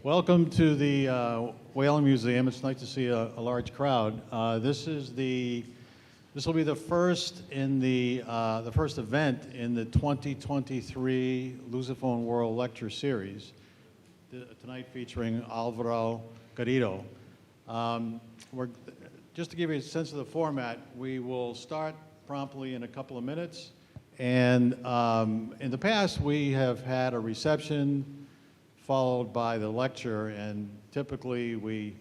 Welcome to the Whaling Museum. It's nice to see a large crowd. This will be the first in the first event in the 2023 Lusophone-world lecture series. Tonight featuring Álvaro Garrido. Just to give you a sense of the format, we will start promptly in a couple of minutes. And in the past, we have had a reception followed by the lecture, and typically we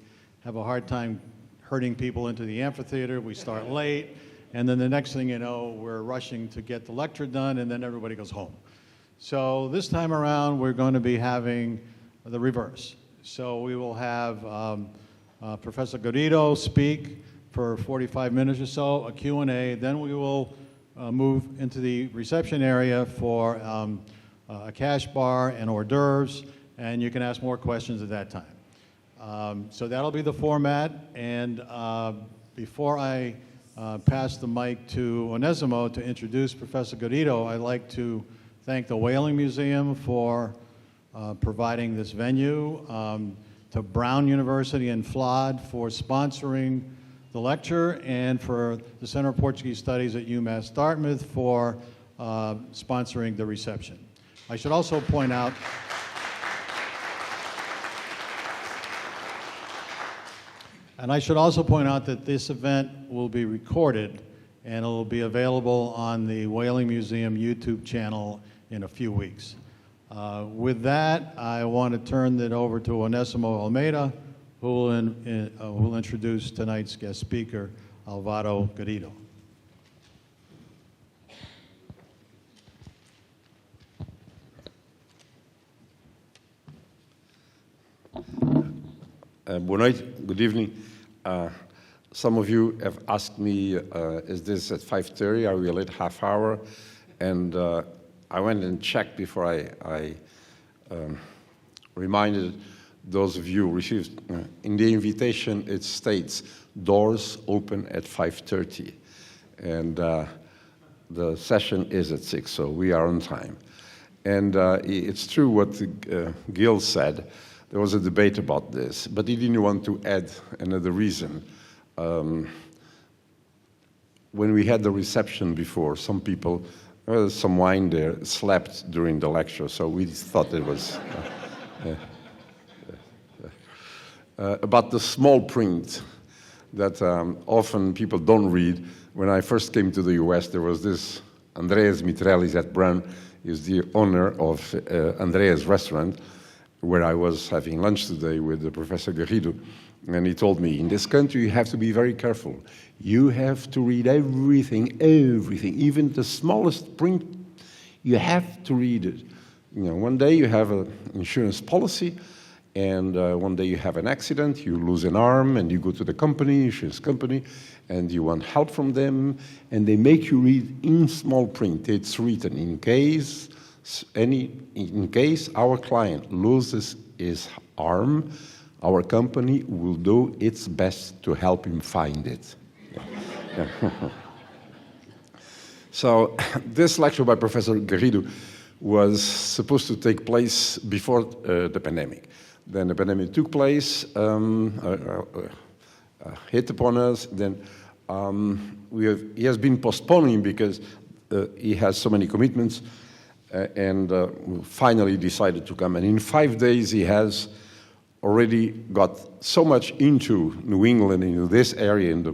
have a hard time herding people into the amphitheater. We start late, and then the next thing you know, we're rushing to get the lecture done, and then everybody goes home. So this time around, we're going to be having the reverse. So we will have Professor Garrido speak for 45 minutes or so, a Q&A, then we will move into the reception area for a cash bar and hors d'oeuvres, and you can ask more questions at that time. So that'll be the format, and before I pass the mic to Onesimo to introduce Professor Garrido, I'd like to thank the Whaling Museum for providing this venue, to Brown University and FLOD for sponsoring the lecture, and for the Center of Portuguese Studies at UMass Dartmouth for sponsoring the reception. I should also point out that this event will be recorded and it will be available on the Whaling Museum YouTube channel in a few weeks. With that, I want to turn it over to Onesimo Almeida, who will introduce tonight's guest speaker, Álvaro Garrido. Boa noite, good evening. Some of you have asked me, is this at 5:30? Are we a late half hour? And I went and checked before I reminded those of you who received. In the invitation, it states, doors open at 5:30. And the session is at 6, so we are on time. And it's true what Gil said. There was a debate about this, but he didn't want to add another reason. When we had the reception before, some people, some wine there, slept during the lecture, so we thought it was about the small print that often people don't read. When I first came to the US, there was this Andreas Mitrellis at Brown, is the owner of Andreas Restaurant, where I was having lunch today with Professor Garrido, and he told me, in this country you have to be very careful. You have to read everything, even the smallest print, you have to read it. You know, one day you have an insurance policy, and one day you have an accident, you lose an arm, and you go to the company, insurance company, and you want help from them, and they make you read in small print. It's written, in case our client loses his arm, our company will do its best to help him find it. Yeah. So this lecture by Professor Garrido was supposed to take place before the pandemic. Then the pandemic took place, hit upon us. Then he has been postponing because he has so many commitments. And finally decided to come. And in 5 days, he has already got so much into New England, into this area, in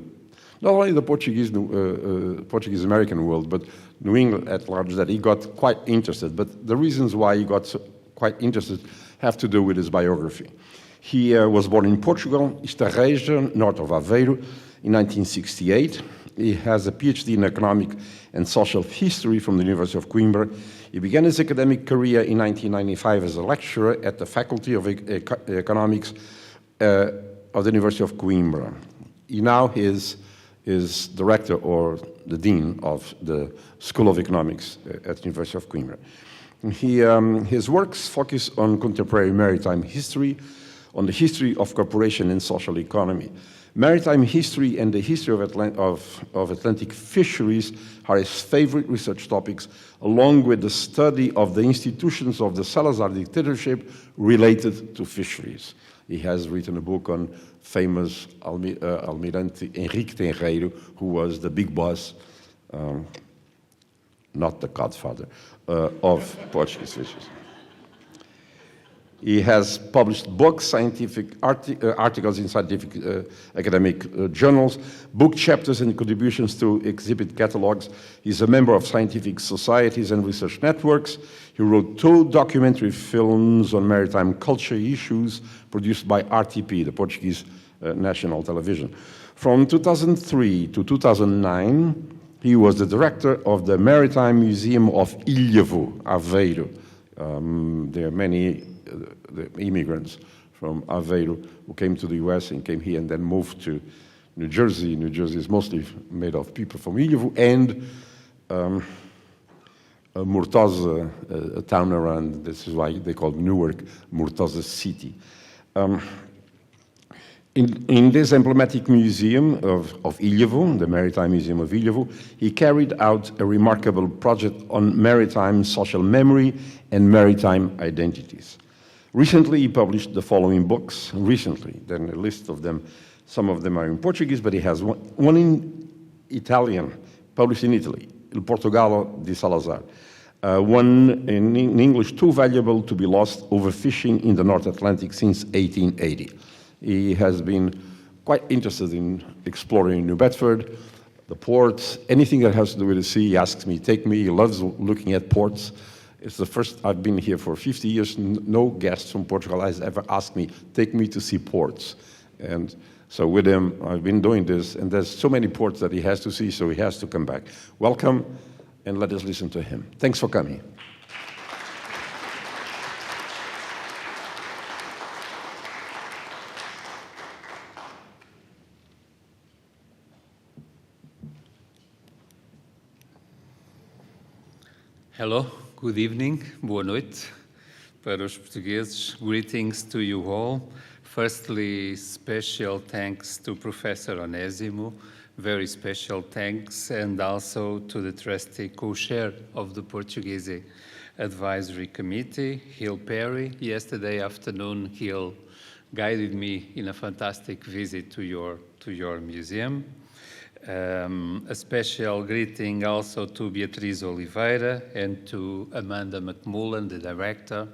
not only the Portuguese-American world, but New England at large, that he got quite interested. But the reasons why he got quite interested have to do with his biography. He was born in Portugal, East region, north of Aveiro, in 1968. He has a PhD in economic and social history from the University of Coimbra. He began his academic career in 1995 as a lecturer at the Faculty of Economics of the University of Coimbra. He now is director or the dean of the School of Economics at the University of Coimbra. His works focus on contemporary maritime history, on the history of cooperation and social economy. Maritime history and the history of Atlantic fisheries are his favorite research topics, along with the study of the institutions of the Salazar dictatorship related to fisheries. He has written a book on famous Almirante Henrique Tenreiro, who was the big boss, not the godfather, of Portuguese fisheries. He has published books, scientific articles in scientific academic journals, book chapters and contributions to exhibit catalogs. He's a member of scientific societies and research networks. He wrote 2 documentary films on maritime culture issues produced by RTP, the Portuguese national television. From 2003 to 2009, he was the director of the Maritime Museum of Ilhavo, Aveiro. There are many the immigrants from Aveiro who came to the US and came here and then moved to New Jersey. New Jersey is mostly made of people from Ilhavo and Murtosa, a town around, this is why they call Newark Murtosa City. In this emblematic museum of Ilhavo, the Maritime Museum of Ilhavo, he carried out a remarkable project on maritime social memory and maritime identities. Recently, he published the following books. Then a list of them. Some of them are in Portuguese, but he has one in Italian, published in Italy, Il Portogallo di Salazar. One in English, Too Valuable to be Lost, Overfishing in the North Atlantic since 1880. He has been quite interested in exploring New Bedford, the ports, anything that has to do with the sea. He asks me, take me. He loves looking at ports. It's the first, I've been here for 50 years, no guest from Portugal has ever asked me, take me to see ports. And so with him, I've been doing this, and there's so many ports that he has to see, so he has to come back. Welcome, and let us listen to him. Thanks for coming. Hello, good evening, boa noite para os portugueses. Greetings to you all. Firstly, special thanks to Professor Onésimo, very special thanks, and also to the trustee co-chair of the Portuguese Advisory Committee, Hill Perry. Yesterday afternoon, Hill guided me in a fantastic visit to your museum. A special greeting also to Beatriz Oliveira and to Amanda McMullen, the director,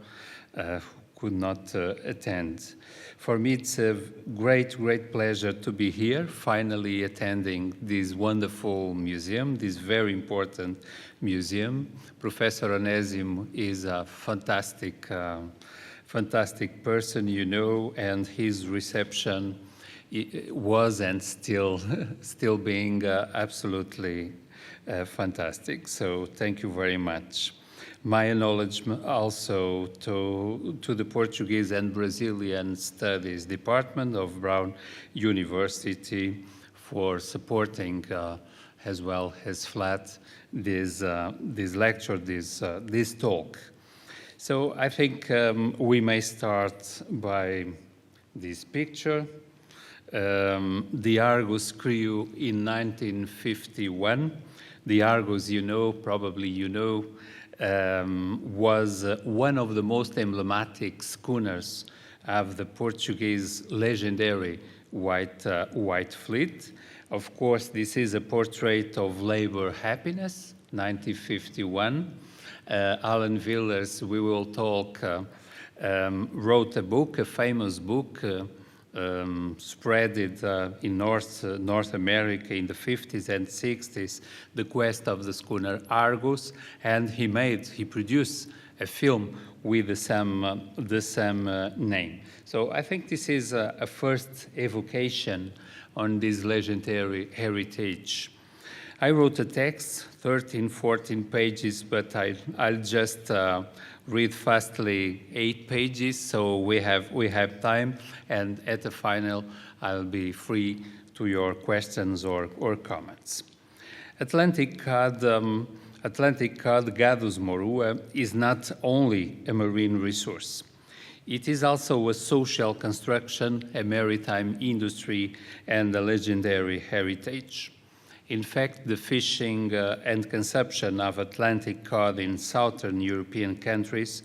who could not attend. For me, it's a great pleasure to be here, finally attending this wonderful museum, this very important museum. Professor Onésimo is a fantastic person, you know, and his reception was and still being absolutely fantastic. So thank you very much. My acknowledgement also to the Portuguese and Brazilian Studies Department of Brown University for supporting as well as flat this lecture, this talk. So I think we may start by this picture. The Argus crew in 1951. The Argus, probably you know, was one of the most emblematic schooners of the Portuguese legendary white fleet. Of course, this is a portrait of labor happiness, 1951. Alan Villers, we will talk, wrote a book, a famous book, spread it in North America in the 50s and 60s, The Quest of the Schooner Argus, and he produced a film with the same name. So I think this is a first evocation on this legendary heritage. I wrote a text, 13, 14 pages, but I'll just read fastly 8 pages, so we have time, and at the final, I'll be free to your questions or comments. Atlantic cod Gadus morua is not only a marine resource. It is also a social construction, a maritime industry, and a legendary heritage. In fact, the fishing and consumption of Atlantic cod in southern European countries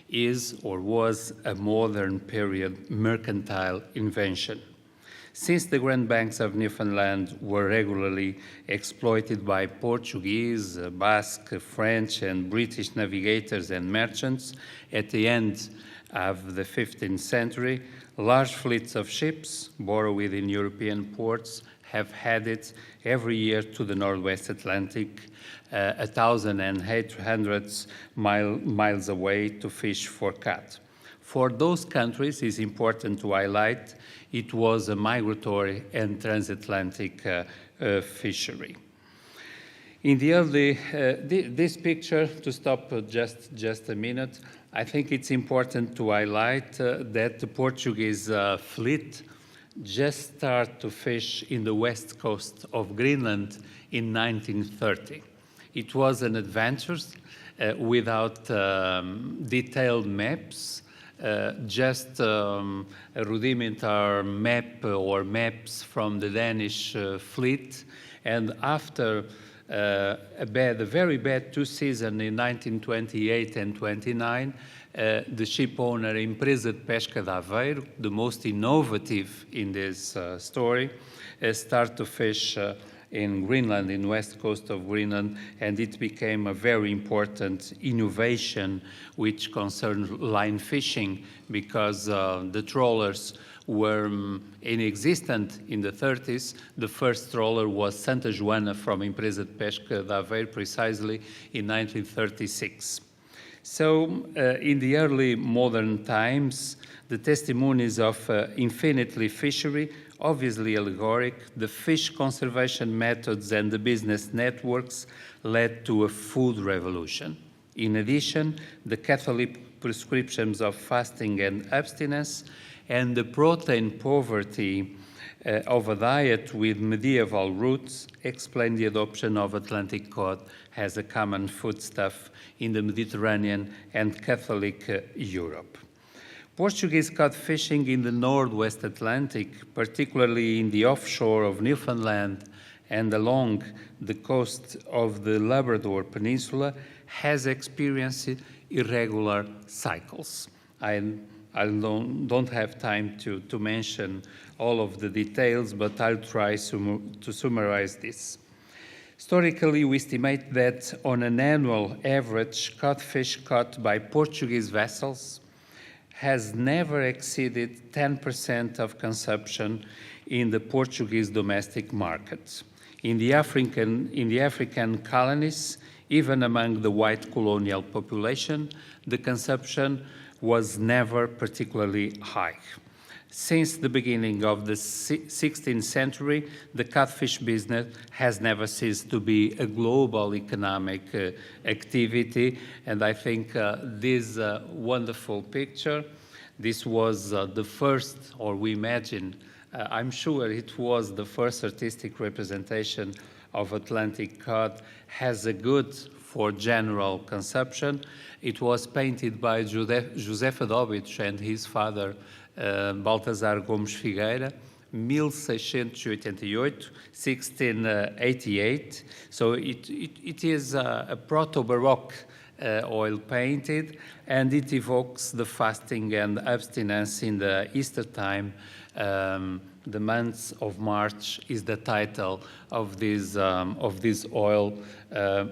is or was a modern period mercantile invention. Since the Grand Banks of Newfoundland were regularly exploited by Portuguese, Basque, French, and British navigators and merchants at the end of the 15th century, large fleets of ships borrowed in European ports have headed every year to the Northwest Atlantic, 1,800 miles away to fish for cod. For those countries, it's important to highlight, it was a migratory and transatlantic fishery. In the early, this picture, to stop just a minute, I think it's important to highlight that the Portuguese fleet just started to fish in the west coast of Greenland in 1930. It was an adventure without detailed maps, just a rudimentary map or maps from the Danish fleet. And after a very bad two seasons in 1928 and 29, the ship owner imprisoned Pesca de Aveiro, the most innovative in this story, started to fish in Greenland, in west coast of Greenland, and it became a very important innovation which concerned line fishing because the trawlers were inexistent in the 30s. The first trawler was Santa Joana from imprisoned Pesca de Aveiro precisely in 1936. So in the early modern times, the testimonies of infinitely fishery, obviously allegoric, the fish conservation methods and the business networks led to a food revolution. In addition, the Catholic prescriptions of fasting and abstinence and the protein poverty of a diet with medieval roots explain the adoption of Atlantic cod as a common foodstuff in the Mediterranean and Catholic Europe. Portuguese cod fishing in the Northwest Atlantic, particularly in the offshore of Newfoundland and along the coast of the Labrador Peninsula, has experienced irregular cycles. I don't have time to mention all of the details, but I'll try to summarize this. Historically, we estimate that on an annual average, codfish caught by Portuguese vessels has never exceeded 10% of consumption in the Portuguese domestic market. In the African colonies, even among the white colonial population, the consumption was never particularly high. Since the beginning of the 16th century, the catfish business has never ceased to be a global economic activity. And I think this wonderful picture, this was the first, or we imagine, I'm sure it was the first artistic representation of Atlantic cod, has a good for general consumption. It was painted by José Fadovich and his father, Baltazar Gomes Figueira, 1688, 1688. So it is a proto-Baroque oil painted, and it evokes the fasting and abstinence in the Easter time. The month of March is the title of this oil,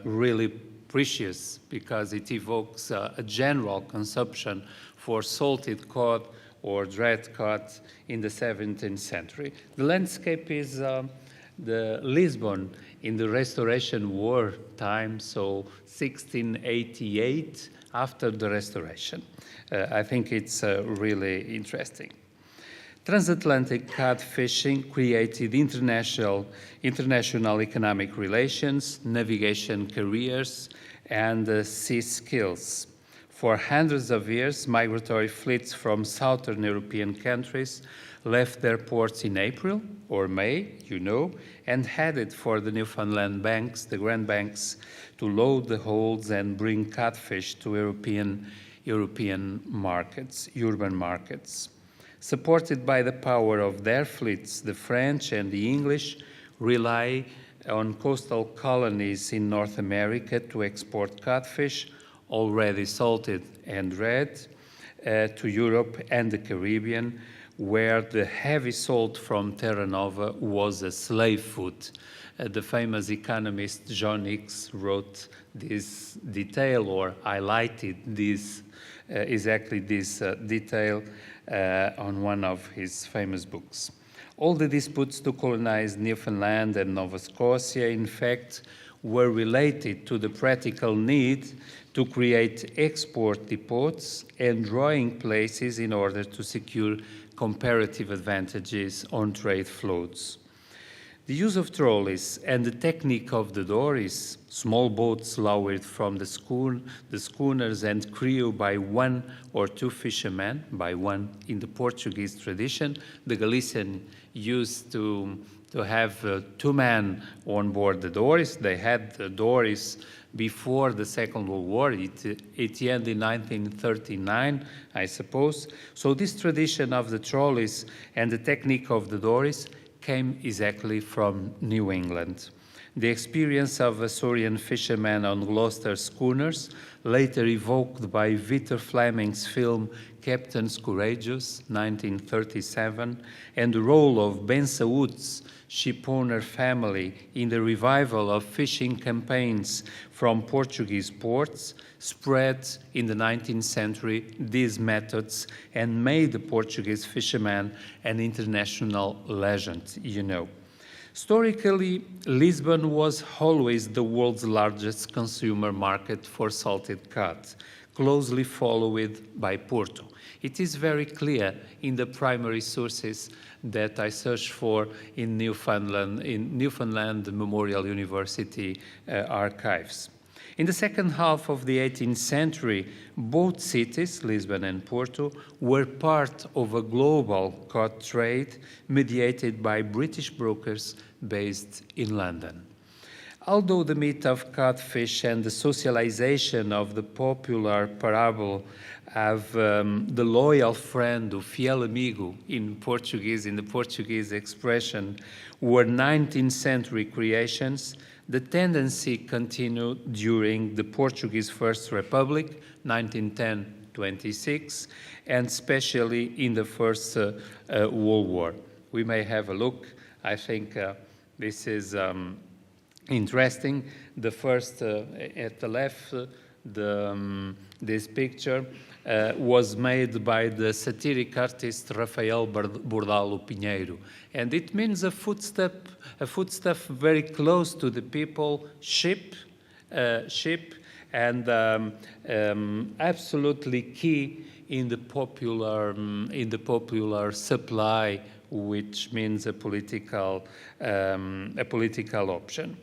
really precious because it evokes a general consumption for salted cod or dried cod in the 17th century. The landscape is the Lisbon in the Restoration War time, so 1688 after the Restoration. I think it's really interesting. Transatlantic cod fishing created international economic relations, navigation careers, and sea skills. For hundreds of years, migratory fleets from southern European countries left their ports in April or May, and headed for the Newfoundland banks, the Grand Banks, to load the holds and bring catfish to European European markets, urban markets. Supported by the power of their fleets, the French and the English rely on coastal colonies in North America to export codfish, already salted and red, to Europe and the Caribbean, where the heavy salt from Terra Nova was a slave food. The famous economist John Hicks wrote this detail, or highlighted this, exactly this detail on one of his famous books. All the disputes to colonize Newfoundland and Nova Scotia, in fact, were related to the practical need to create export depots and drawing places in order to secure comparative advantages on trade floats. The use of trolleys and the technique of the dories, small boats lowered from the schooners and crewed by one or two fishermen, by one in the Portuguese tradition. The Galician used to have 2 men on board the dories. They had the dories before the Second World War. It ended in 1939, I suppose. So this tradition of the trolleys and the technique of the dories came exactly from New England. The experience of Açorian fishermen on Gloucester schooners, later evoked by Victor Fleming's film Captains Courageous, 1937, and the role of Ben Saud's shipowner family in the revival of fishing campaigns from Portuguese ports, spread in the 19th century these methods and made the Portuguese fisherman an international legend, you know. Historically, Lisbon was always the world's largest consumer market for salted cod, closely followed by Porto. It is very clear in the primary sources that I searched for in Newfoundland Memorial University archives. In the second half of the 18th century, both cities, Lisbon and Porto, were part of a global cod trade mediated by British brokers based in London. Although the myth of codfish and the socialization of the popular parable of the loyal friend, o fiel amigo in Portuguese, in the Portuguese expression, were 19th century creations, the tendency continued during the Portuguese First Republic, 1910-26, and especially in the First World War. We may have a look. I think this is interesting. The first, at the left, this picture was made by the satiric artist Rafael Bordalo Pinheiro, and it means a footstep very close to the people, ship, and absolutely key in the popular supply, which means a political option.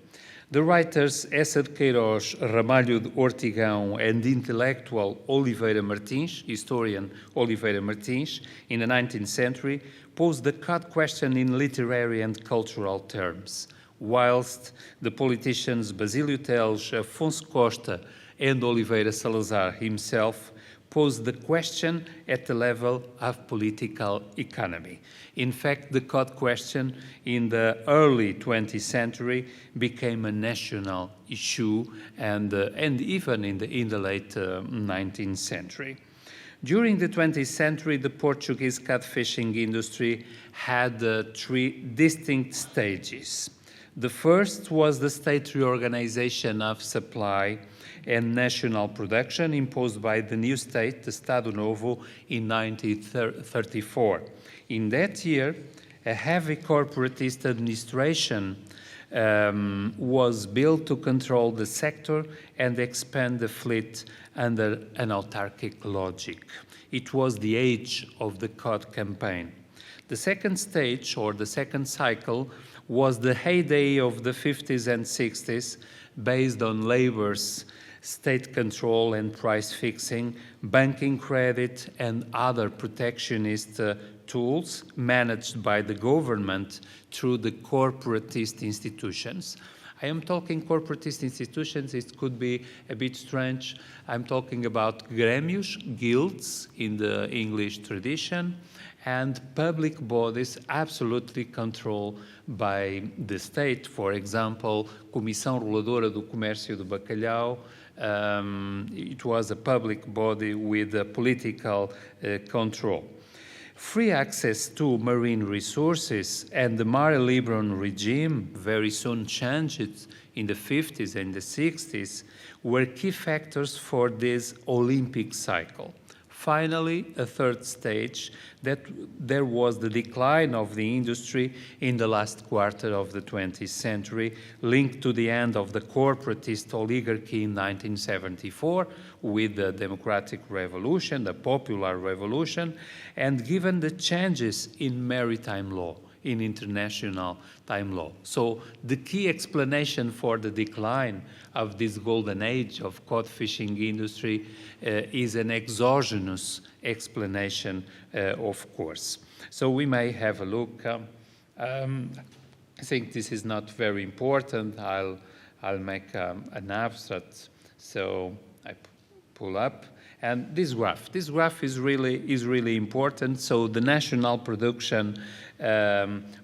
The writers Essa de Queiroz, Ramalho de Ortigão, and intellectual Oliveira Martins, historian Oliveira Martins, in the 19th century, posed the cod question in literary and cultural terms, whilst the politicians Basílio Teles, Afonso Costa, and Oliveira Salazar himself posed the question at the level of political economy. In fact, the cod question in the early 20th century became a national issue, and even in the late 19th century. During the 20th century, the Portuguese cod fishing industry had 3 distinct stages. The first was the state reorganization of supply and national production imposed by the new state, the Estado Novo, in 1934. In that year, a heavy corporatist administration was built to control the sector and expand the fleet under an autarkic logic. It was the age of the cod campaign. The second stage, or the second cycle, was the heyday of the 50s and 60s, based on labor's state control and price fixing, banking credit, and other protectionist tools managed by the government through the corporatist institutions. I am talking corporatist institutions. It could be a bit strange. I'm talking about gremios, guilds in the English tradition, and public bodies absolutely controlled by the state. For example, Comissão Reguladora do Comércio do Bacalhau. It was a public body with a political control. Free access to marine resources and the Mare Liberum regime, very soon changed in the 50s and the 60s, were key factors for this Olympic cycle. Finally, a third stage, that there was the decline of the industry in the last quarter of the 20th century, linked to the end of the corporatist oligarchy in 1974 with the democratic revolution, the popular revolution, and given the changes in maritime law, in international time law. So the key explanation for the decline of this golden age of cod fishing industry is an exogenous explanation, of course. So we may have a look. I think this is not very important. I'll make an abstract. So I pull up. And this graph is really important. So the national production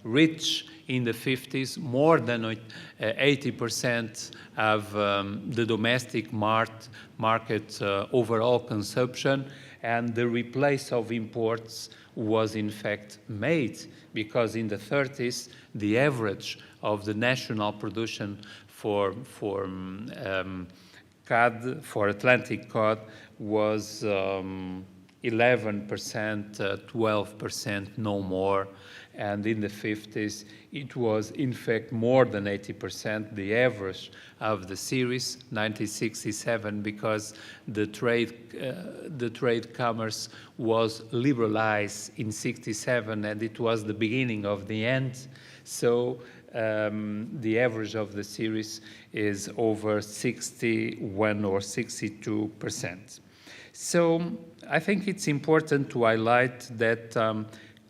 reached in the 50s more than 80% of the domestic market overall consumption, and the replace of imports was in fact made, because in the 30s the average of the national production for cod, for Atlantic cod, was 11%, 12%, no more. And in the 50s, it was in fact more than 80%, the average of the series, 1967, because the trade commerce was liberalized in 67, and it was the beginning of the end. So the average of the series is over 61 or 62%. So I think it's important to highlight that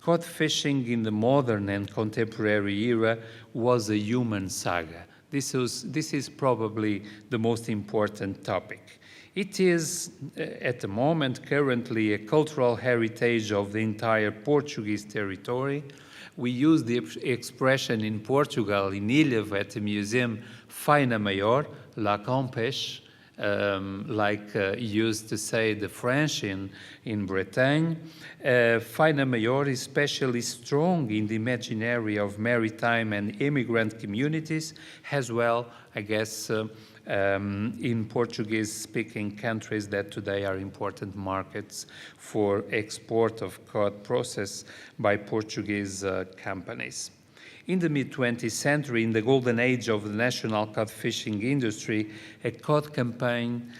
cod fishing in the modern and contemporary era was a human saga. This is probably the most important topic. It is, at the moment, currently a cultural heritage of the entire Portuguese territory. We use the expression in Portugal, in Ilha, at the museum, faina maior, la campèche, like used to say the French in Bretagne. Faina maior is especially strong in the imaginary of maritime and immigrant communities, as well, I guess, in Portuguese-speaking countries that today are important markets for export of cod processed by Portuguese companies. In the mid-20th century, in the golden age of the national cod fishing industry, a cod campaign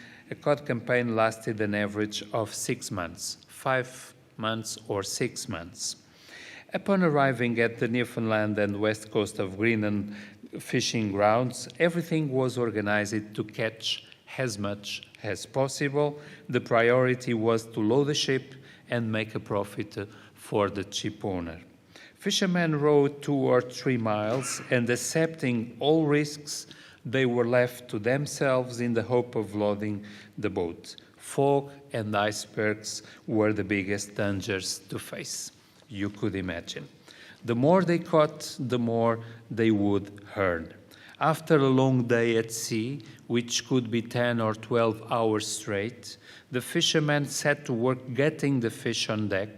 lasted an average of 6 months, 5 months or 6 months. Upon arriving at the Newfoundland and west coast of Greenland fishing grounds, everything was organized to catch as much as possible. The priority was to load the ship and make a profit for the ship owner. Fishermen rowed 2 or 3 miles, and accepting all risks, they were left to themselves in the hope of loading the boat. Fog and icebergs were the biggest dangers to face, you could imagine. The more they caught, the more they would earn. After a long day at sea, which could be 10 or 12 hours straight, the fishermen set to work getting the fish on deck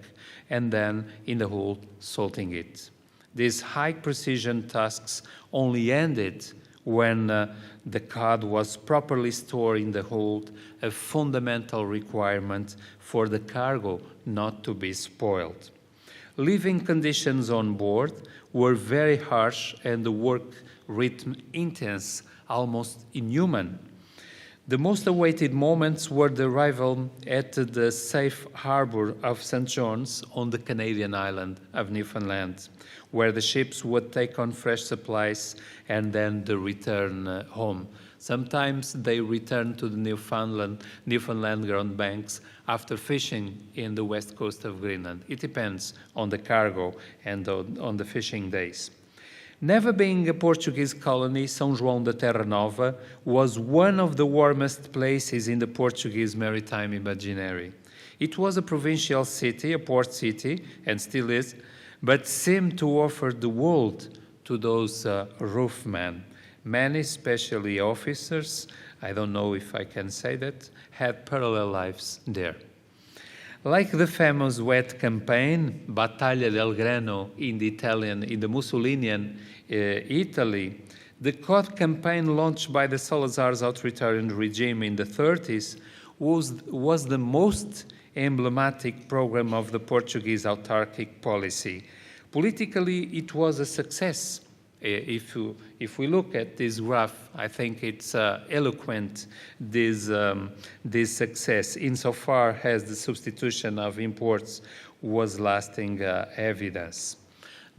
and then in the hold salting it. These high-precision tasks only ended when the cod was properly stored in the hold, a fundamental requirement for the cargo not to be spoiled. Living conditions on board were very harsh and the work rhythm intense, almost inhuman. The most awaited moments were the arrival at the safe harbor of St. John's on the Canadian island of Newfoundland, where the ships would take on fresh supplies and then the return home. Sometimes they returned to the Newfoundland Grand Banks after fishing in the west coast of Greenland. It depends on the cargo and on the fishing days. Never being a Portuguese colony, São João da Terra Nova was one of the warmest places in the Portuguese maritime imaginary. It was a provincial city, a port city, and still is, but seemed to offer the world to those roofmen. Many, especially officers, I don't know if I can say that, had parallel lives there. Like the famous wet campaign, Battaglia del Grano in the Mussolinian Italy, the cod campaign launched by the Salazar's authoritarian regime in the 30s was the most emblematic program of the Portuguese autarkic policy. Politically, it was a success. If we look at this graph, I think it's eloquent, this success, insofar as the substitution of imports was lasting evidence.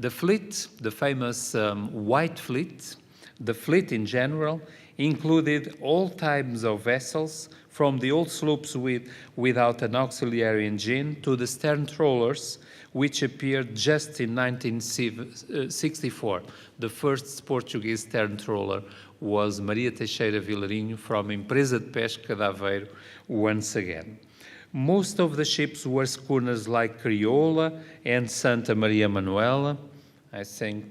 The fleet, the famous White Fleet, the fleet in general, included all types of vessels, from the old sloops without an auxiliary engine to the stern trawlers, which appeared just in 1964. The first Portuguese stern trawler was Maria Teixeira Vilarinho from Empresa de Pesca de Aveiro once again. Most of the ships were schooners like Crioula and Santa Maria Manuela, I think,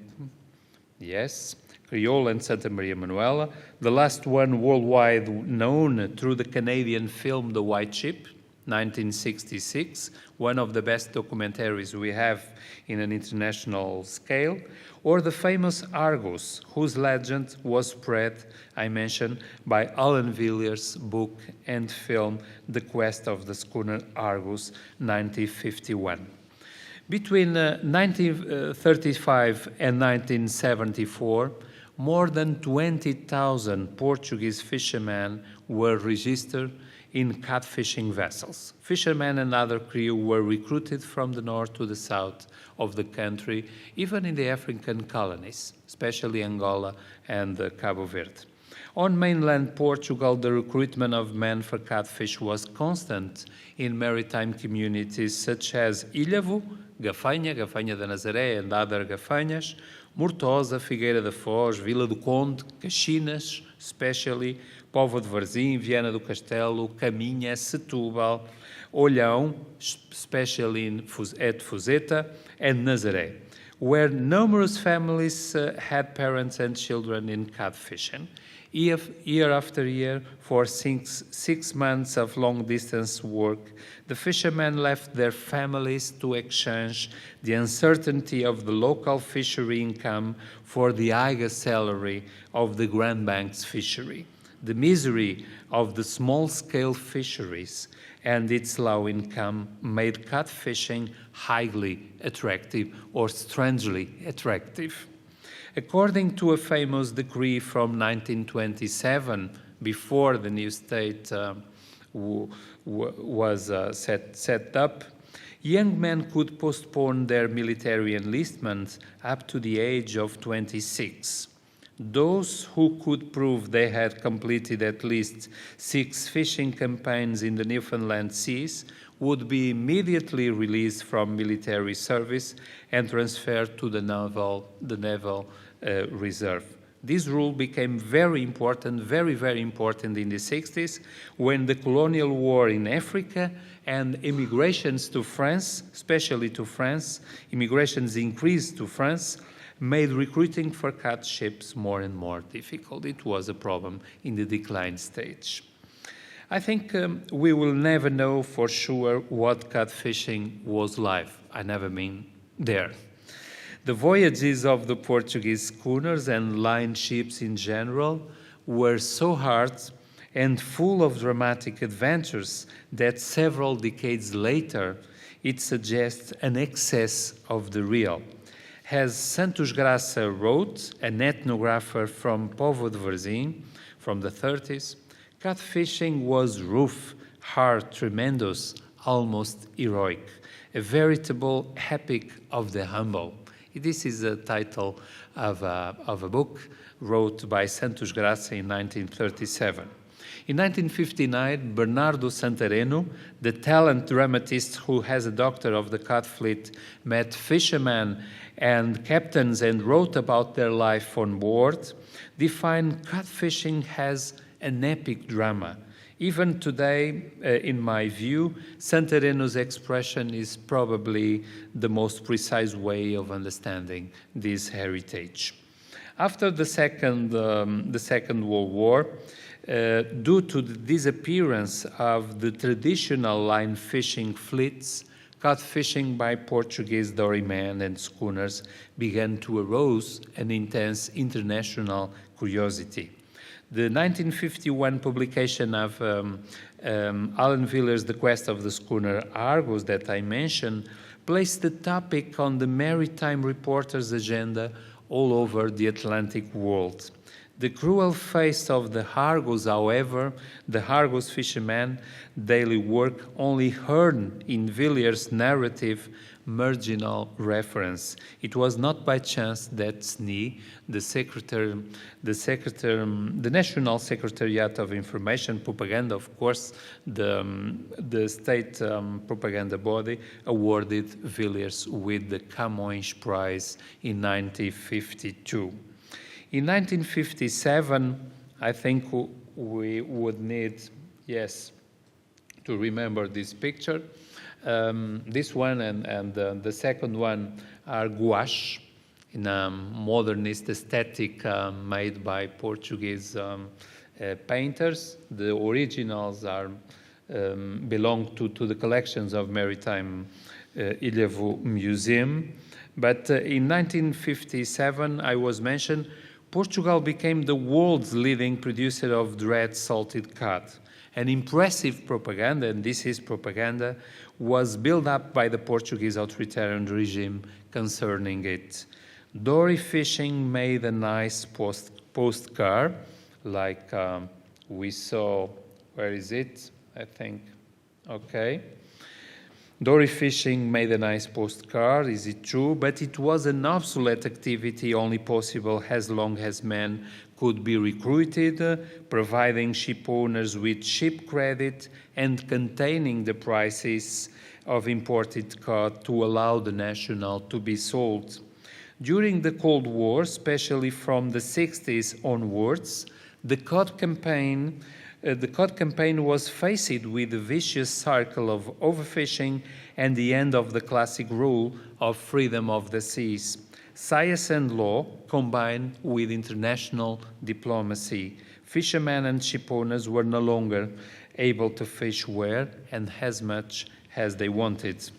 yes, Crioula and Santa Maria Manuela. The last one worldwide known through the Canadian film The White Ship, 1966, one of the best documentaries we have in an international scale, or the famous Argus, whose legend was spread, I mentioned, by Alan Villiers' book and film, The Quest of the Schooner Argus, 1951. Between 1935 and 1974, more than 20,000 Portuguese fishermen were registered in catfishing vessels. Fishermen and other crew were recruited from the north to the south of the country, even in the African colonies, especially Angola and Cabo Verde. On mainland Portugal, the recruitment of men for catfish was constant in maritime communities such as Ilhavo, Gafanha da Nazaré, and other Gafanhas, Mortosa, Figueira da Foz, Vila do Conde, Caxinas, especially, Póvoa de Varzim, Viana do Castelo, Caminha, Setúbal, Olhão, especially at Fuzeta, and Nazaré, where numerous families had parents and children in catfishing. Year after year, for 6 months of long-distance work, the fishermen left their families to exchange the uncertainty of the local fishery income for the higher salary of the Grand Banks fishery, the misery of the small-scale fisheries and its low income made catfishing highly attractive or strangely attractive. According to a famous decree from 1927, before the new state was set up, young men could postpone their military enlistment up to the age of 26. Those who could prove they had completed at least 6 fishing campaigns in the Newfoundland seas would be immediately released from military service and transferred to the naval reserve. This rule became very important, very important in the 60s when the colonial war in Africa and immigrations to France, especially to France, immigrations increased to France, made recruiting for cat ships more and more difficult. It was a problem in the decline stage. I think we will never know for sure what catfishing was like. I never been there. The voyages of the Portuguese schooners and line ships in general were so hard and full of dramatic adventures that several decades later it suggests an excess of the real. As Santos Graça wrote, an ethnographer from Póvoa de Varzim from the 30s, catfishing was rough, hard, tremendous, almost heroic, a veritable epic of the humble. This is the title of a book wrote by Santos Graça in 1937. In 1959, Bernardo Santareno, the talent dramatist who has a doctor of the cod fleet, met fishermen and captains and wrote about their life on board, defined cod fishing as an epic drama. Even today, in my view, Santareno's expression is probably the most precise way of understanding this heritage. After the Second World War, due to the disappearance of the traditional line fishing fleets, cod fishing by Portuguese dorymen and schooners began to arouse an intense international curiosity. The 1951 publication of Alan Villiers' The Quest of the Schooner Argus that I mentioned placed the topic on the maritime reporters' agenda all over the Atlantic world. The cruel face of the Argus, however, the Argus fishermen' daily work only heard in Villiers' narrative marginal reference. It was not by chance that SNI, the National Secretariat of Information Propaganda, of course, the state propaganda body, awarded Villiers with the Camões Prize in 1952. In 1957, I think we would need, yes, to remember this picture. This one and the second one are gouache in a modernist aesthetic made by Portuguese painters. The originals are belong to the collections of Maritime Ilhavo Museum. But in 1957, I was mentioned, Portugal became the world's leading producer of dried salted cod. An impressive propaganda, and this is propaganda, was built up by the Portuguese authoritarian regime concerning it. Dory fishing made a nice postcard, like we saw, where is it? I think, okay. Dory fishing made a nice postcard, is it true? But it was an obsolete activity only possible as long as men could be recruited, providing ship owners with ship credit and containing the prices of imported cod to allow the national to be sold. During the Cold War, especially from the 60s onwards, the cod campaign was faced with a vicious cycle of overfishing and the end of the classic rule of freedom of the seas. Science and law combined with international diplomacy. Fishermen and shipowners were no longer able to fish where and as much as they wanted.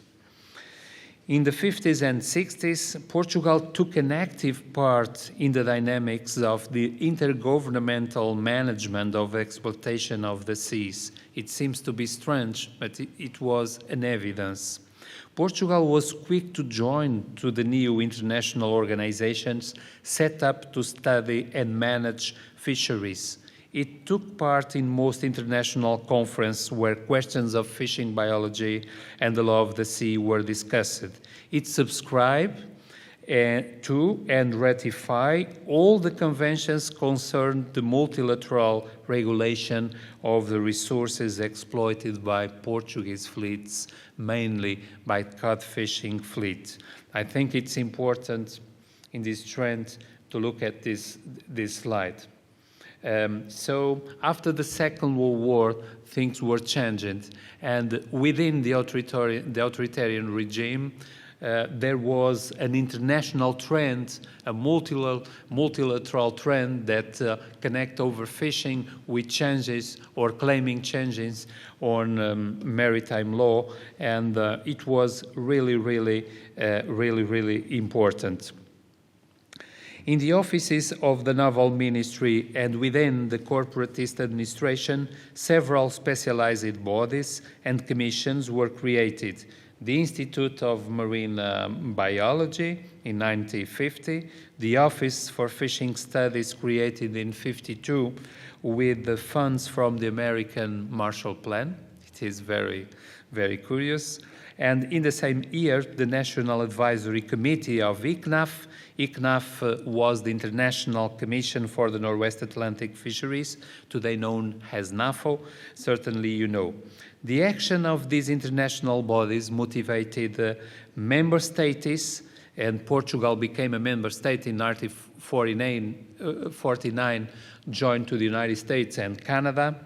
In the 50s and 60s, Portugal took an active part in the dynamics of the intergovernmental management of exploitation of the seas. It seems to be strange, but it was an evidence. Portugal was quick to join to the new international organizations set up to study and manage fisheries. It took part in most international conferences where questions of fishing biology and the law of the sea were discussed. It subscribed to and ratified all the conventions concerned the multilateral regulation of the resources exploited by Portuguese fleets, mainly by cod fishing fleet. I think it's important in this trend to look at this slide. So after the Second World War, things were changing, and within the authoritarian regime, there was an international trend, a multilateral trend that connect overfishing with changes or claiming changes on maritime law, and it was really important. In the offices of the Naval Ministry and within the corporatist administration, several specialized bodies and commissions were created. The Institute of Marine Biology in 1950, the Office for Fishing Studies created in 1952 with the funds from the American Marshall Plan. It is very curious. And in the same year, the National Advisory Committee of ICNAF, ICNAF was the International Commission for the Northwest Atlantic Fisheries, today known as NAFO, certainly you know. The action of these international bodies motivated member states, and Portugal became a member state in 1949, joined to the United States and Canada,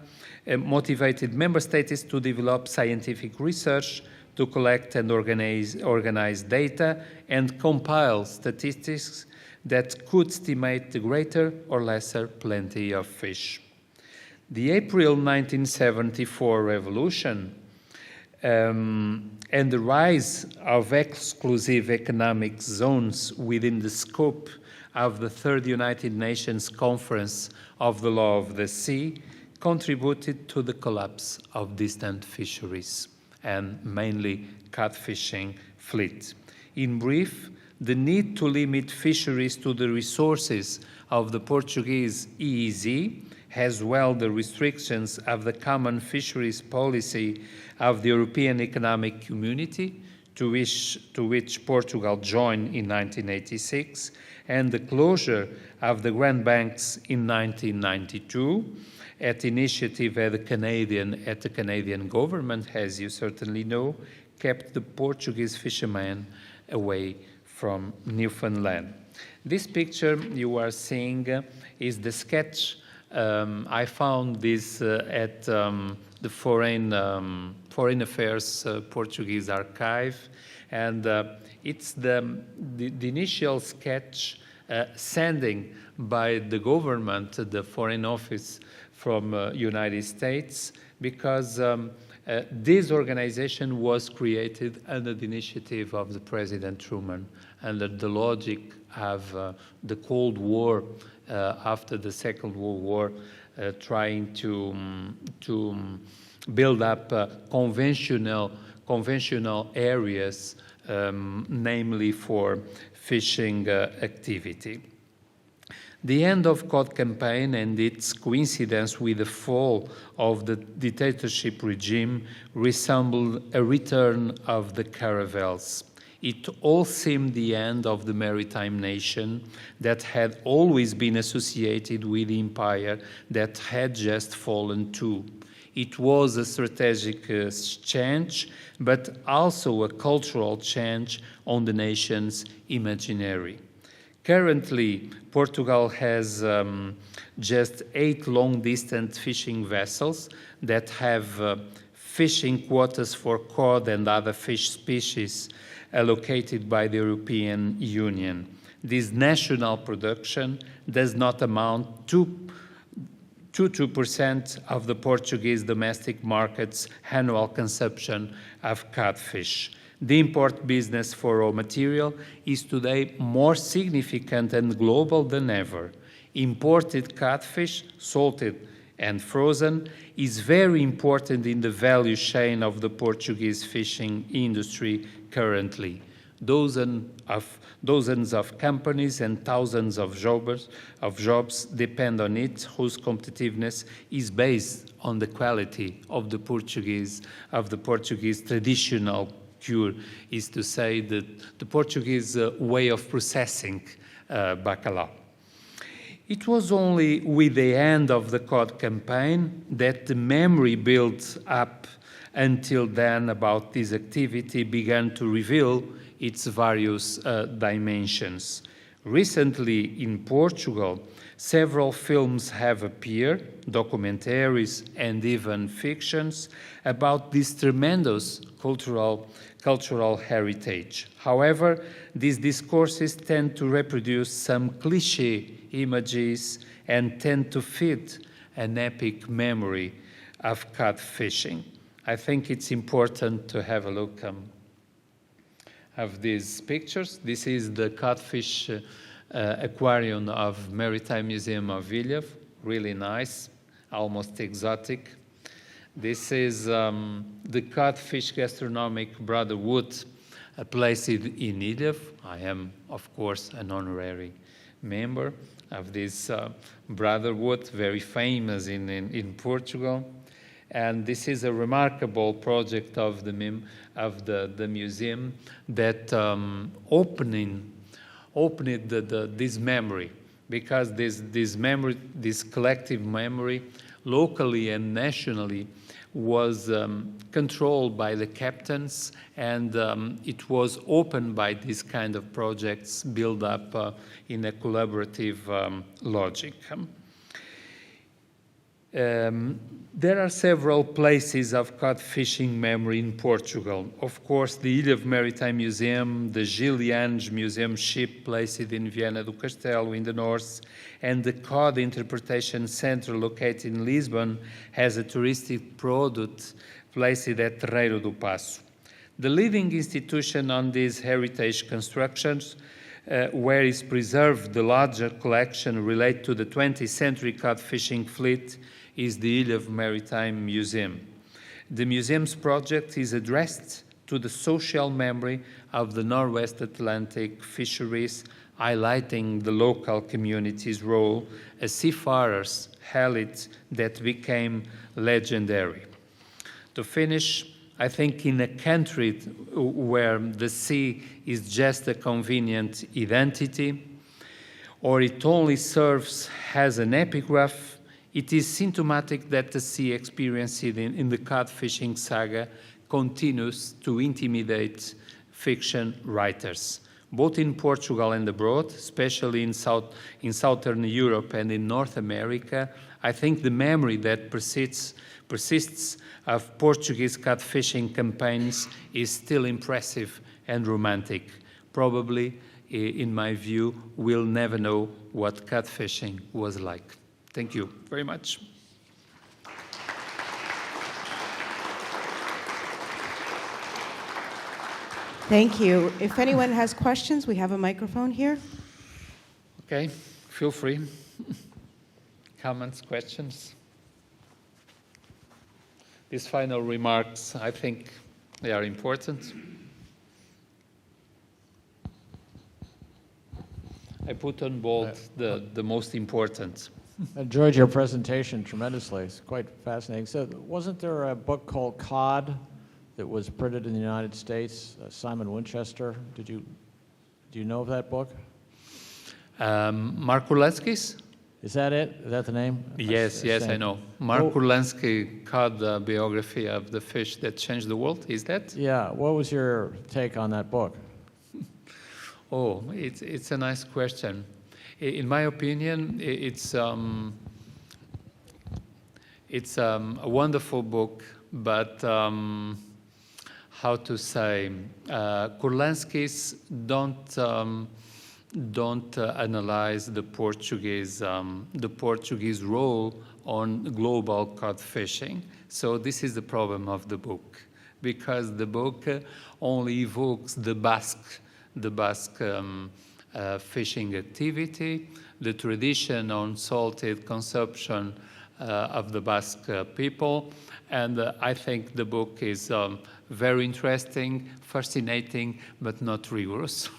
motivated member states to develop scientific research, to collect and organize data, and compile statistics that could estimate the greater or lesser plenty of fish. The April 1974 revolution and the rise of exclusive economic zones within the scope of the Third United Nations Conference of the Law of the Sea contributed to the collapse of distant fisheries and mainly catfishing fleet. In brief, the need to limit fisheries to the resources of the Portuguese EEZ, as well the restrictions of the common fisheries policy of the European Economic Community, to which Portugal joined in 1986, and the closure of the Grand Banks in 1992, at initiative at the Canadian government, as you certainly know, kept the Portuguese fishermen away from Newfoundland. This picture you are seeing is the sketch. I found this at the Foreign Affairs Portuguese Archive, and it's the initial sketch sending by the government, the Foreign Office from United States, because this organization was created under the initiative of the President Truman, under the logic of the Cold War, after the Second World War, trying to build up conventional areas, namely for fishing activity. The end of cod campaign and its coincidence with the fall of the dictatorship regime resembled a return of the caravels. It all seemed the end of the maritime nation that had always been associated with the empire that had just fallen too. It was a strategic change, but also a cultural change on the nation's imaginary. Currently, Portugal has just 8 long-distance fishing vessels that have fishing quotas for cod and other fish species allocated by the European Union. This national production does not amount to 2% of the Portuguese domestic market's annual consumption of catfish. The import business for raw material is today more significant and global than ever. Imported catfish, salted and frozen, is very important in the value chain of the Portuguese fishing industry currently. Dozens of companies and thousands of jobs depend on it, whose competitiveness is based on the quality of the Portuguese traditional cure, is to say that the Portuguese way of processing bacalhau. It was only with the end of the cod campaign that the memory built up until then about this activity began to reveal its various dimensions. Recently in Portugal, several films have appeared, documentaries and even fictions, about this tremendous cultural heritage. However, these discourses tend to reproduce some cliché images and tend to feed an epic memory of cod fishing. I think it's important to have a look of these pictures. This is the codfish aquarium of Maritime Museum of Villeneuve, really nice, almost exotic. This is the Codfish Gastronomic Brotherhood placed in Villeneuve. I am, of course, an honorary member of this brotherhood, very famous in Portugal. And this is a remarkable project of the museum that opened this memory, because this collective memory, locally and nationally, was controlled by the captains, and it was opened by these kind of projects built up in a collaborative logic. There are several places of cod fishing memory in Portugal. Of course, the Ilha of Maritime Museum, the Gil Lianes Museum ship placed in Viana do Castelo in the north, and the Cod Interpretation Center located in Lisbon has a touristic product placed at Terreiro do Passo. The leading institution on these heritage constructions, where is preserved the larger collection related to the 20th century cod fishing fleet, is the Ilha of Maritime Museum. The museum's project is addressed to the social memory of the Northwest Atlantic fisheries, highlighting the local community's role as seafarers, elites that became legendary. To finish, I think in a country where the sea is just a convenient identity, or it only serves as an epigraph, it is symptomatic that the sea experienced in the cod fishing saga continues to intimidate fiction writers, both in Portugal and abroad, especially in Southern Europe and in North America. I think the memory that persists of Portuguese cod fishing campaigns is still impressive and romantic. Probably, in my view, we'll never know what cod fishing was like. Thank you very much. Thank you. If anyone has questions, we have a microphone here. Okay, feel free. Comments, questions? These final remarks, I think they are important. I put on bold the most important. Enjoyed your presentation tremendously. It's quite fascinating. So wasn't there a book called Cod that was printed in the United States, Simon Winchester? Do you know of that book? Mark Kurlansky's? Is that it? Is that the name? Yes, I know. Mark Kurlansky, Cod, biography of the fish that changed the world. Is that? Yeah. What was your take on that book? Oh, it's a nice question. In my opinion, it's a wonderful book, but how to say, Kurlansky's don't analyze the Portuguese role on global cod fishing. So this is the problem of the book, because the book only evokes the Basque fishing activity, the tradition on salted consumption of the Basque people, and I think the book is very interesting, fascinating, but not rigorous.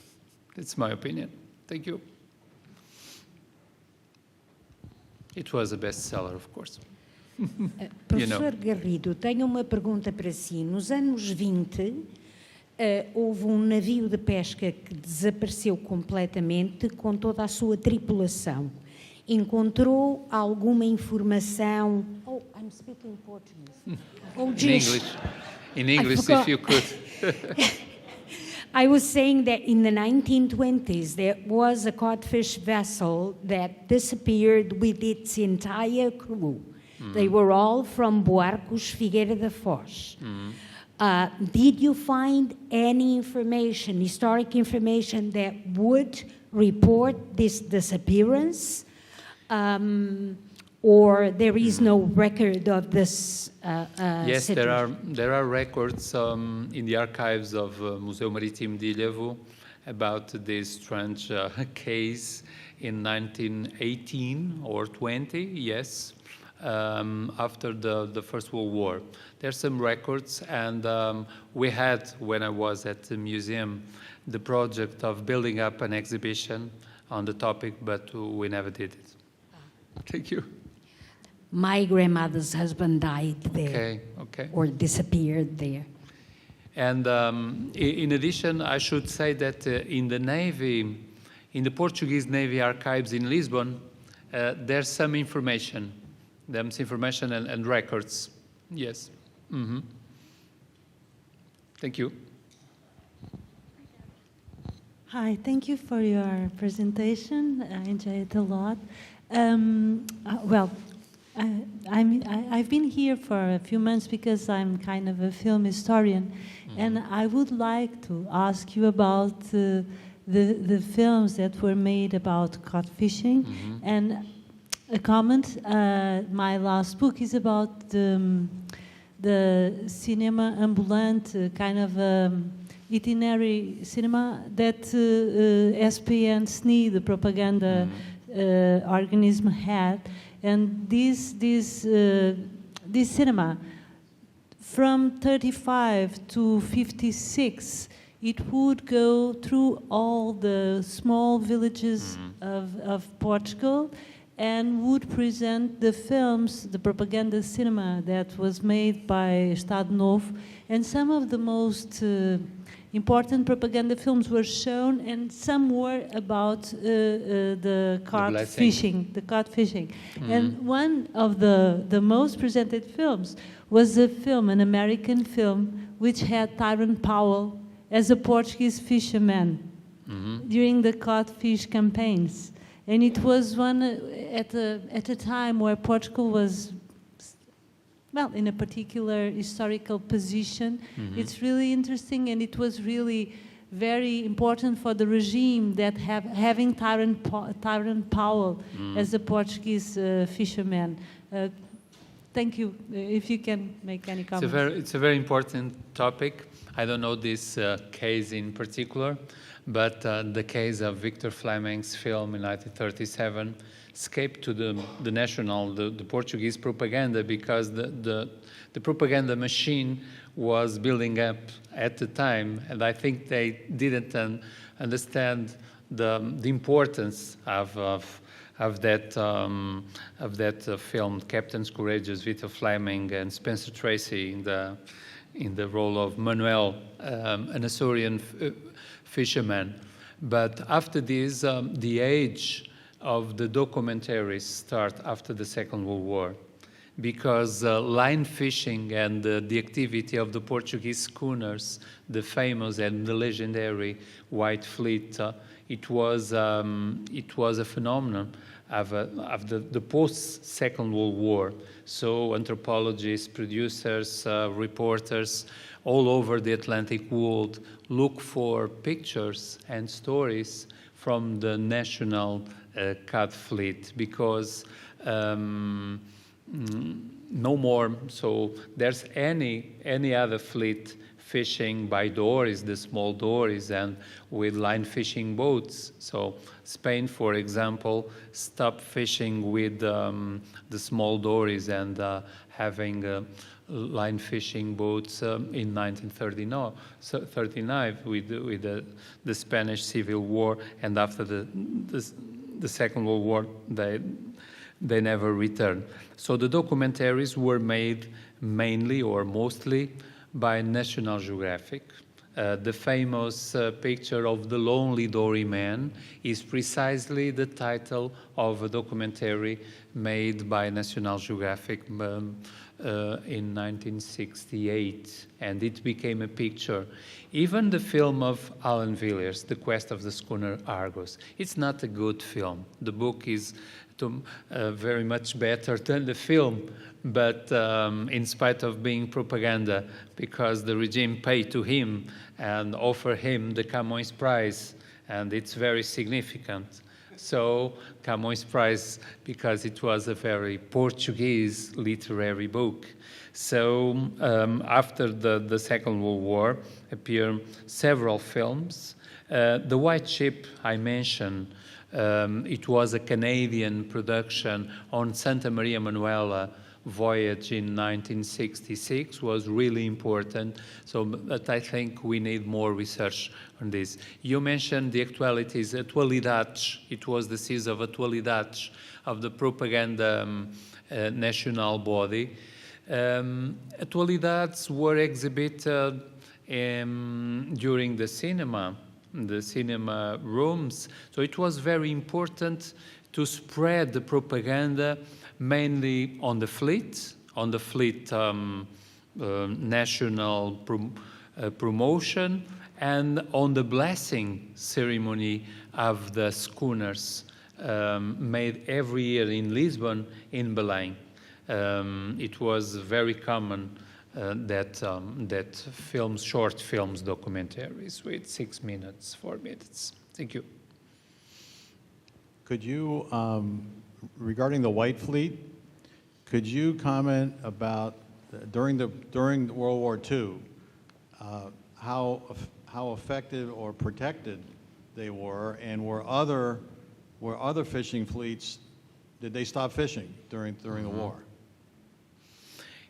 That's my opinion. Thank you. It was a bestseller, of course. Professor Garrido, tenho uma pergunta para si. Nos anos 20, houve um navio de pesca que desapareceu completamente com toda a sua tripulação. Encontrou alguma informação... Oh, I'm speaking Portuguese. Oh, geez. In English, if you could. I was saying that in the 1920s, there was a codfish vessel that disappeared with its entire crew. They were all from Buarcos, Figueira da Foz. Did you find any information, historic information, that would report this disappearance? Or there is no record of this Yes, situation? there are records in the archives of Museu Marítimo de Ilhavo about this strange case in 1918 or 20, yes, after the First World War. There's some records, and we had, when I was at the museum, the project of building up an exhibition on the topic, but we never did it. Thank you. My grandmother's husband died there Okay, okay. or disappeared there. And in addition, I should say that in the Navy, in the Portuguese Navy archives in Lisbon, there's some information. There's information and records. Yes. Mm-hmm. Thank you. Hi, thank you for your presentation. I enjoyed it a lot. I've been here for a few months because I'm kind of a film historian, and I would like to ask you about the films that were made about cod fishing. And a comment, my last book is about the cinema ambulant, kind of itinerary cinema that SPN SNI, the propaganda organism, had. And this cinema, from 35 to 56, it would go through all the small villages of Portugal and would present the films, the propaganda cinema that was made by Estado Novo. And some of the most important propaganda films were shown, and some were about the cod fishing. And one of the most presented films was a film, an American film, which had Tyrone Powell as a Portuguese fisherman during the codfish campaigns. And it was one at a time where Portugal was, well, in a particular historical position. It's really interesting, and it was really very important for the regime that having Tyrone Powell as a Portuguese fisherman. Thank you. If you can make any comments. It's a very important topic. I don't know this case in particular, but the case of Victor Fleming's film in 1937 escaped to the Portuguese propaganda because the propaganda machine was building up at the time, and I think they didn't understand the importance of that film, Captain's Courageous, Victor Fleming and Spencer Tracy in the role of Manuel, an Açorian fisherman. But after this, the age of the documentaries start after the Second World War, because line fishing and the activity of the Portuguese schooners, the famous and the legendary White Fleet, it was a phenomenon of the post-Second World War. So anthropologists, producers, reporters all over the Atlantic world look for pictures and stories from the national cod fleet, because no more, so there's any other fleet fishing by dories, the small dories, and with line fishing boats. So Spain, for example, stopped fishing with the small dories and having line fishing boats in 1939 with the Spanish Civil War, and after the Second World War, they never returned. So the documentaries were made mainly or mostly by National Geographic. The famous picture of the lonely dory man is precisely the title of a documentary made by National Geographic in 1968, and it became a picture. Even the film of Alan Villiers, The Quest of the Schooner Argos, it's not a good film. The book is very much better than the film, but in spite of being propaganda, because the regime paid to him and offered him the Camões Prize, and it's very significant. So Camões Prize, because it was a very Portuguese literary book. So after the Second World War appeared several films. The White Ship I mentioned, it was a Canadian production on Santa Maria Manuela voyage in 1966 was really important. So, but I think we need more research on this. You mentioned the actualities, atualidades. It was the season of atualidades of the propaganda national body. Atualidades were exhibited during the cinema rooms. So it was very important to spread the propaganda mainly on the fleet national promotion, and on the blessing ceremony of the schooners made every year in Lisbon, in Belém. It was very common that short films, documentaries with 6 minutes, 4 minutes. Thank you. Could you, regarding the White Fleet, could you comment about during World War II how effective or protected they were, and were other fishing fleets, did they stop fishing during the war?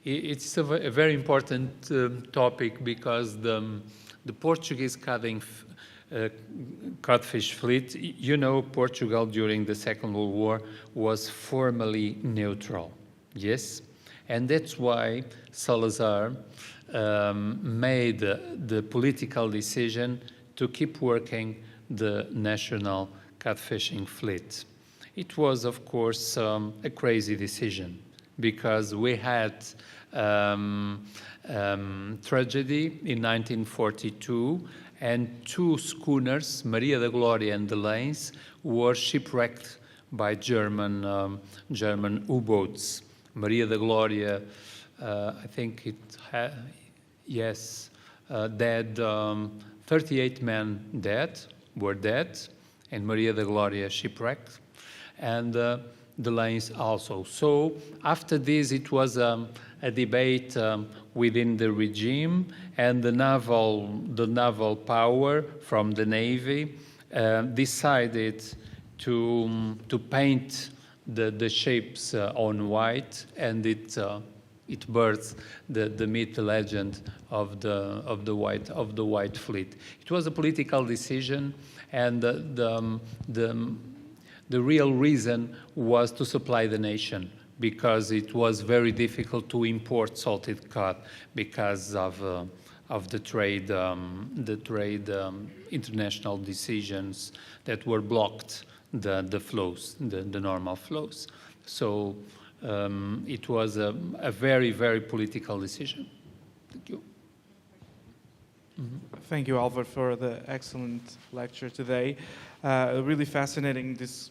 It's a very important topic, because the Portuguese codfish fleet, you know, Portugal during the Second World War was formally neutral, yes? And that's why Salazar made the political decision to keep working the national codfishing fleet. It was, of course, a crazy decision, because we had tragedy in 1942, and 2 schooners, Maria da Glória and the Lanes, were shipwrecked by German U-boats. Maria da Glória, I think it had, yes, dead, 38 men were dead, and Maria da Glória shipwrecked, and the Lanes also. So after this, it was a debate within the regime, and the naval power from the Navy decided to paint the ships on white, and it birthed the myth, the legend of the white fleet. It was a political decision, and the real reason was to supply the nation, because it was very difficult to import salted cod because of the trade international decisions that were blocked the flows, the normal flows. So it was a very, very political decision. Thank you. Thank you, Álvaro, for the excellent lecture today. Really fascinating, this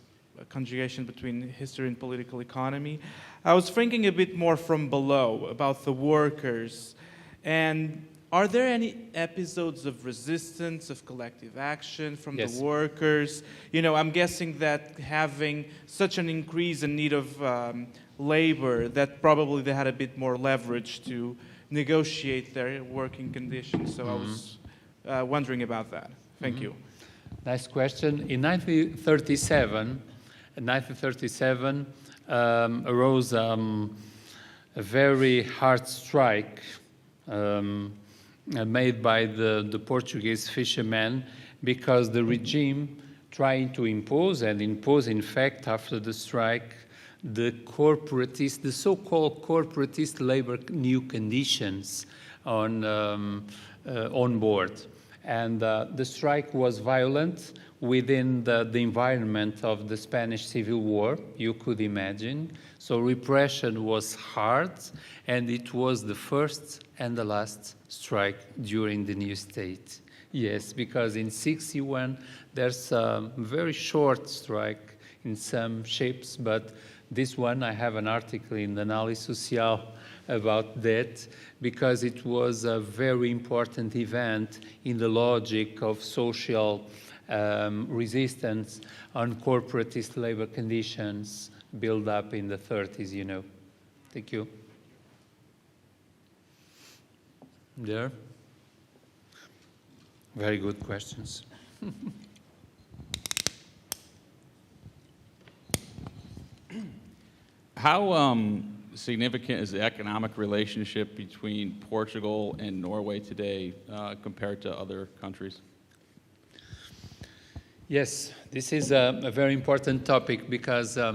conjugation between history and political economy. I was thinking a bit more from below about the workers. And are there any episodes of resistance, of collective action from Yes. the workers? You know, I'm guessing that having such an increase in need of labor, that probably they had a bit more leverage to negotiate their working conditions. So I was wondering about that. Thank you. Nice question. In 1937 arose a very hard strike made by the Portuguese fishermen, because the regime trying to impose, in fact, after the strike, the so-called corporatist labor new conditions on board. And the strike was violent within the environment of the Spanish Civil War, you could imagine. So repression was hard, and it was the first and the last strike during the new state. Yes, because in 1961, there's a very short strike in some ships, but this one, I have an article in the Analyse Sociale about that, because it was a very important event in the logic of social resistance on corporatist labor conditions built up in the 30s, you know. Thank you. There? Very good questions. How significant is the economic relationship between Portugal and Norway today compared to other countries? Yes, this is a very important topic because a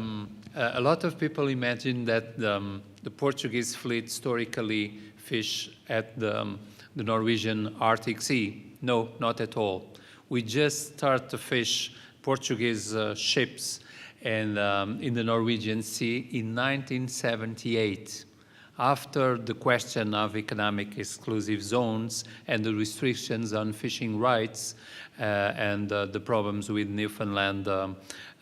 lot of people imagine that the Portuguese fleet historically fished at the Norwegian Arctic Sea. No, not at all. We just started to fish Portuguese ships and in the Norwegian Sea in 1978, after the question of economic exclusive zones and the restrictions on fishing rights and the problems with Newfoundland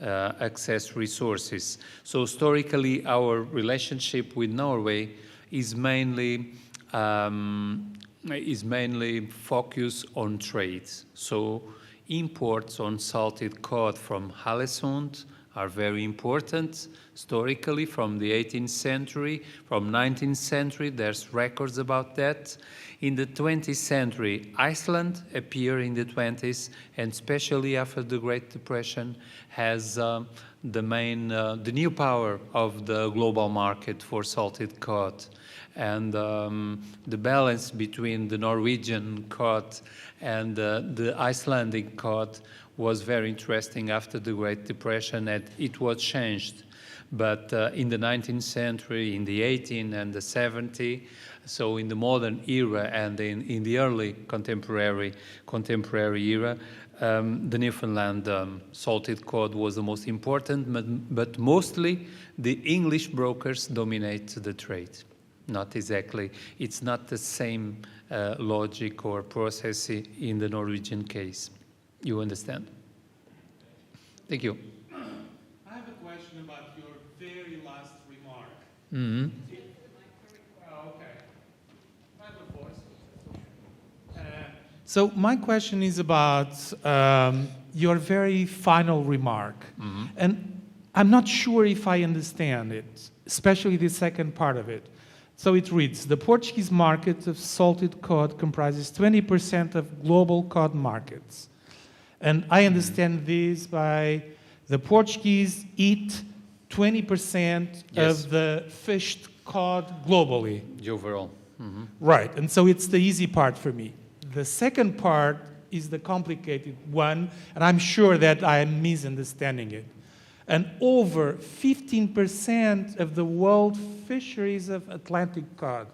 access resources. So historically, our relationship with Norway is mainly focused on trade. So imports on salted cod from Hallesund are very important historically from the 18th century. From 19th century, there's records about that. In the 20th century, Iceland appeared in the 20s, and especially after the Great Depression, has the new power of the global market for salted cod. And the balance between the Norwegian cod and the Icelandic cod was very interesting after the Great Depression, and it was changed. But in the 19th century, in the 18th and the 70s, so in the modern era and in the early contemporary era, the Newfoundland salted cod was the most important, but mostly the English brokers dominate the trade. Not exactly. It's not the same logic or process in the Norwegian case. You understand? Thank you. I have a question about your very last remark. Mm-hmm. So my question is about your very final remark. Mm-hmm. And I'm not sure if I understand it, especially the second part of it. So it reads, the Portuguese market of salted cod comprises 20% of global cod markets. And I understand this by the Portuguese eat 20% Yes. of the fished cod globally. The overall. Mm-hmm. Right, and so it's the easy part for me. The second part is the complicated one, and I'm sure that I am misunderstanding it. And over 15% of the world fisheries of Atlantic cod.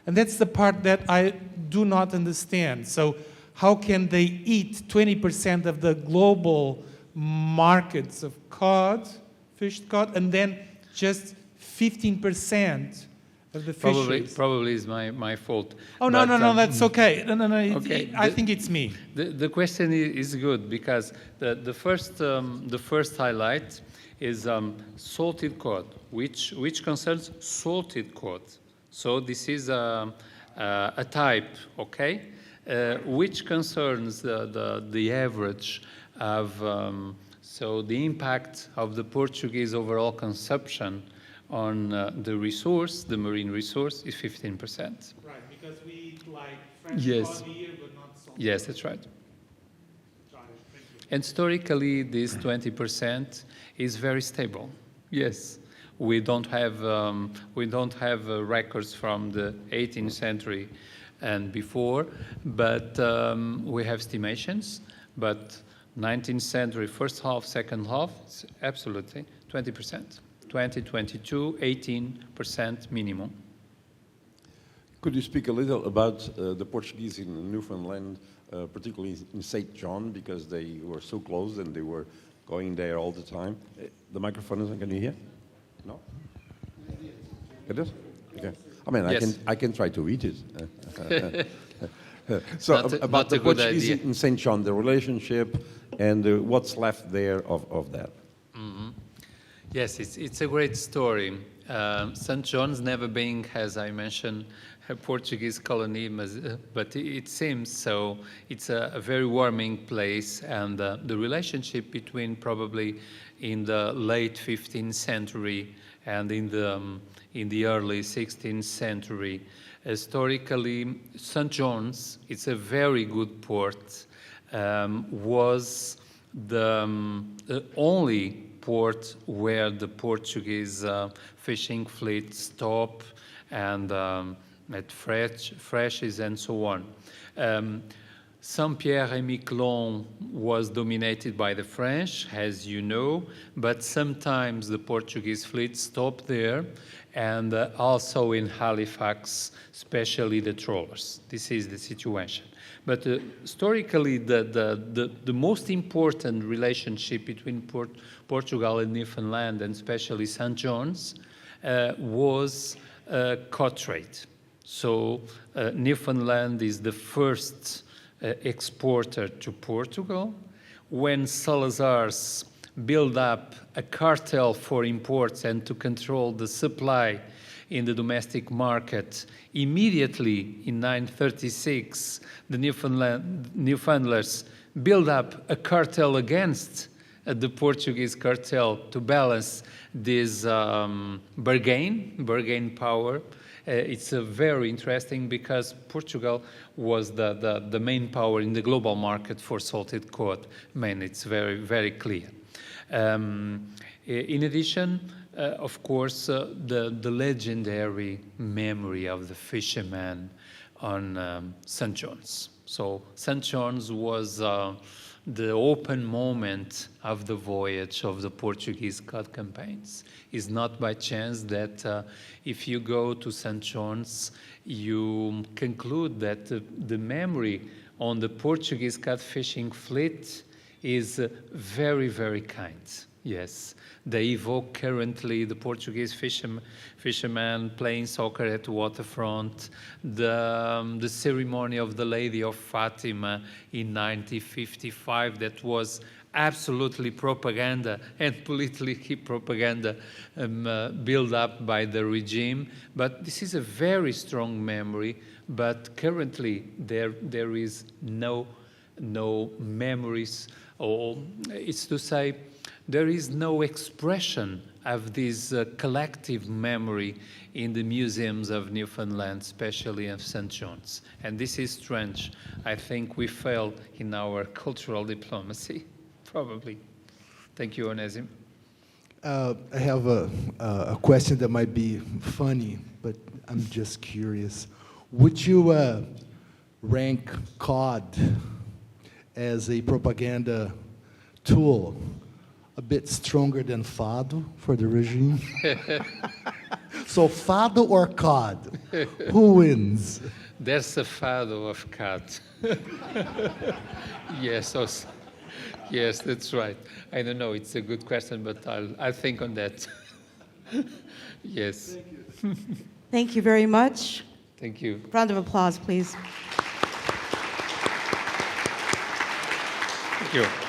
And that's the part that I do not understand. So how can they eat 20% of the global markets of cod, fished cod, and then just 15% of the fisheries? Probably is my fault. Oh, no, that's okay. No, Okay, I think it's me. The question is good because the first highlight is salted cod, which concerns salted cod. So this is a type, okay, which concerns the average of so the impact of the Portuguese overall consumption on the resource, the marine resource, is 15%. Right, because we eat like French Yes. cod here, but not salted. Yes, that's right. Got it, thank you. And historically, this 20% is very stable. Yes, we don't have records from the 18th century and before, but we have estimations. But 19th century, first half, second half, it's absolutely 20%. 2022, 18% minimum. Could you speak a little about the Portuguese in Newfoundland, particularly in St. John, because they were so close and they were going there all the time? The microphone is on, can you hear? No? It is? Okay. I mean, Yes. I can try to read it. So about not the a good Portuguese idea. in St. John, the relationship and what's left there of that. Mm-hmm. Yes, it's a great story. St. John's never being, as I mentioned, a Portuguese colony, but it seems so. It's a very warming place, and the relationship between probably in the late 15th century and in the early 16th century, historically, St. John's, it's a very good port, was the only port where the Portuguese fishing fleet stop and at freshes and so on. Saint-Pierre et Miquelon was dominated by the French, as you know, but sometimes the Portuguese fleet stopped there, and also in Halifax, especially the trawlers. This is the situation. But historically, the most important relationship between Portugal and Newfoundland, and especially St. John's, was cod trade. So Newfoundland is the first exporter to Portugal. When Salazar's built up a cartel for imports and to control the supply in the domestic market, immediately in 936, the Newfoundlanders built up a cartel against the Portuguese cartel to balance this bargain power. It's very interesting because Portugal was the main power in the global market for salted cod. I mean, it's very, very clear. In addition, of course, the legendary memory of the fisherman on St. John's. So St. John's was the open moment of the voyage of the Portuguese cod campaigns. It's not by chance that if you go to St. John's, you conclude that the memory on the Portuguese cod fishing fleet is very, very kind. Yes, they evoke currently the Portuguese fishermen playing soccer at the waterfront, the ceremony of the Lady of Fatima in 1955 that was absolutely propaganda and politically propaganda built up by the regime. But this is a very strong memory, but currently there is no memories, or it's to say, there is no expression of this collective memory in the museums of Newfoundland, especially of St. John's. And this is strange. I think we failed in our cultural diplomacy, probably. Thank you, Onésimo. I have a question that might be funny, but I'm just curious. Would you rank cod as a propaganda tool a bit stronger than fado for the regime? So fado or cod? Who wins? There's a fado of cod. Yes, also. Yes, that's right. I don't know, it's a good question, but I'll think on that. Yes. Thank you. Thank you very much. Thank you. Round of applause, please. Thank you.